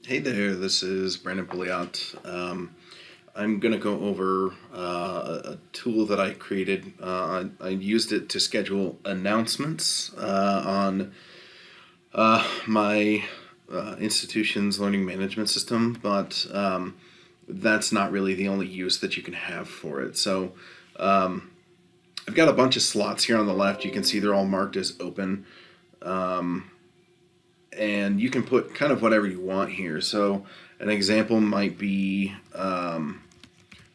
Hey there, this is Brandon Pouliot. I'm going to go over a tool that I created. I used it to schedule announcements on my institution's learning management system, but that's not really the only use that you can have for it. So I've got a bunch of slots here on the left. You can see they're all marked as open. And you can put kind of whatever you want here. So an example might be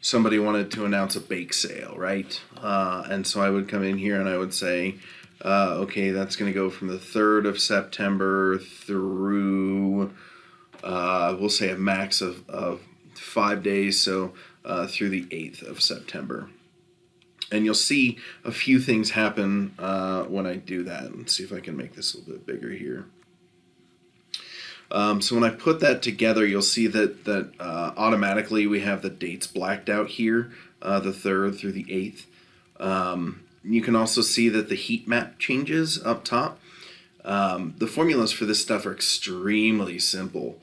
somebody wanted to announce a bake sale, right? And so I would come in here and I would say, okay, that's going to go from the 3rd of September through, we'll say a max of 5 days, so through the 8th of September. And you'll see a few things happen when I do that. Let's see if I can make this a little bit bigger here. So when I put that together, you'll see that automatically we have the dates blacked out here, the 3rd through the 8th. You can also see that the heat map changes up top. The formulas for this stuff are extremely simple.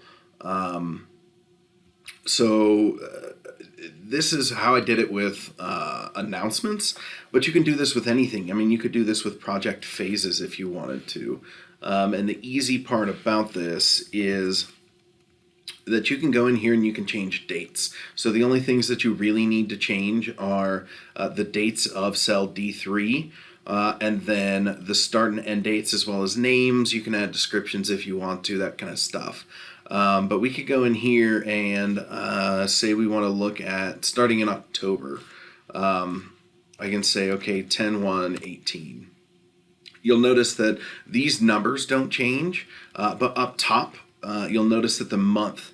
This is how I did it with announcements, but you can do this with anything. I mean, you could do this with project phases if you wanted to. And the easy part about this is that you can go in here and you can change dates. So the only things that you really need to change are the dates of cell D3, and then the start and end dates as well as names. You can add descriptions if you want to, that kind of stuff. But we could go in here and say we want to look at starting in October. I can say, okay, 10/1/18. You'll notice that these numbers don't change, but up top, you'll notice that the month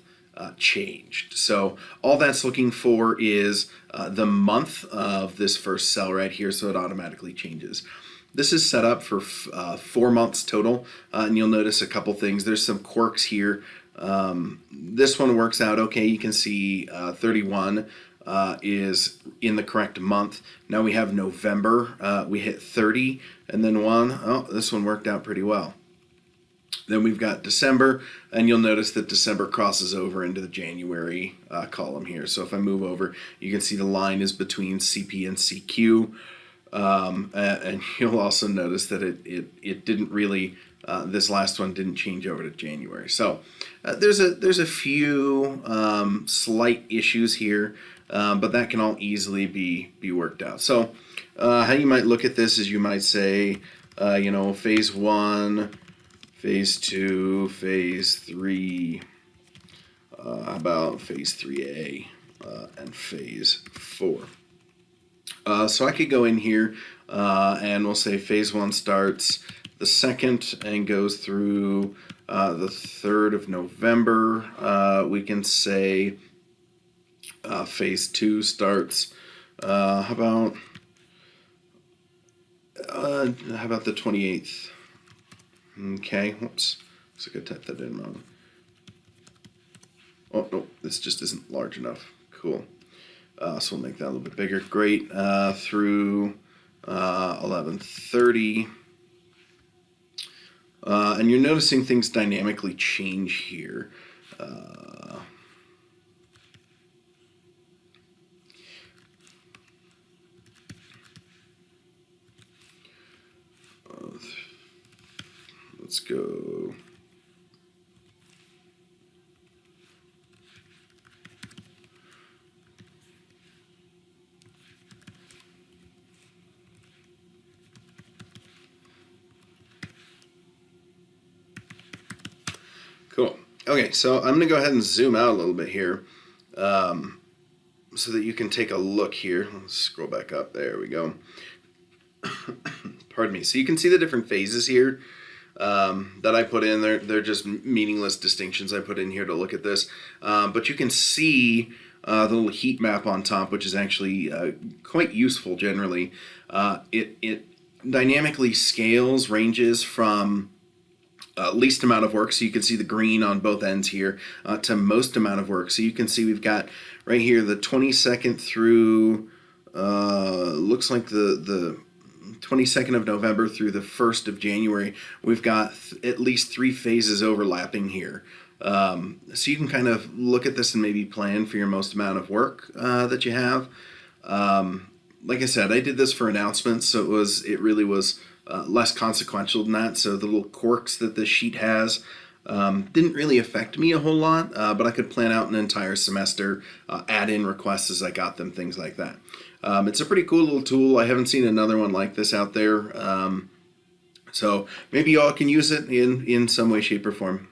changed. So all that's looking for is the month of this first cell right here, so it automatically changes. This is set up for 4 months total, and you'll notice a couple things. There's some quirks here. This one works out okay. You can see 31 is in the correct month. Now we have November. We hit 30 and then 1. Oh, this one worked out pretty well. Then we've got December, and you'll notice that December crosses over into the January column here. So if I move over, you can see the line is between CP and CQ. And you'll also notice that it didn't really, this last one didn't change over to January. So there's a few slight issues here, but that can all easily be worked out. So how you might look at this is you might say, phase 1, phase 2, phase 3, how about phase 3A, and phase 4. So I could go in here and we'll say phase 1 starts the 2nd and goes through the 3rd of November. We can say phase 2 starts, how about the 28th? Okay, whoops. Looks like I typed that in wrong. Oh, no, this just isn't large enough. Cool. So we'll make that a little bit bigger. Great. Through 11:30. And you're noticing things dynamically change here. Let's go. Cool. Okay, so I'm going to go ahead and zoom out a little bit here so that you can take a look here. Let's scroll back up. There we go. Pardon me. So you can see the different phases here that I put in. They're just meaningless distinctions I put in here to look at this. But you can see the little heat map on top, which is actually quite useful generally. It dynamically scales ranges from least amount of work, so you can see the green on both ends here, to most amount of work. So you can see we've got right here the 22nd through, looks like the 22nd of November through the 1st of January. We've got at least 3 phases overlapping here. So you can kind of look at this and maybe plan for your most amount of work that you have. Like I said, I did this for announcements, so it really was less consequential than that. So the little quirks that this sheet has didn't really affect me a whole lot, but I could plan out an entire semester, add in requests as I got them, things like that. It's a pretty cool little tool. I haven't seen another one like this out there. So maybe y'all can use it in some way, shape, or form.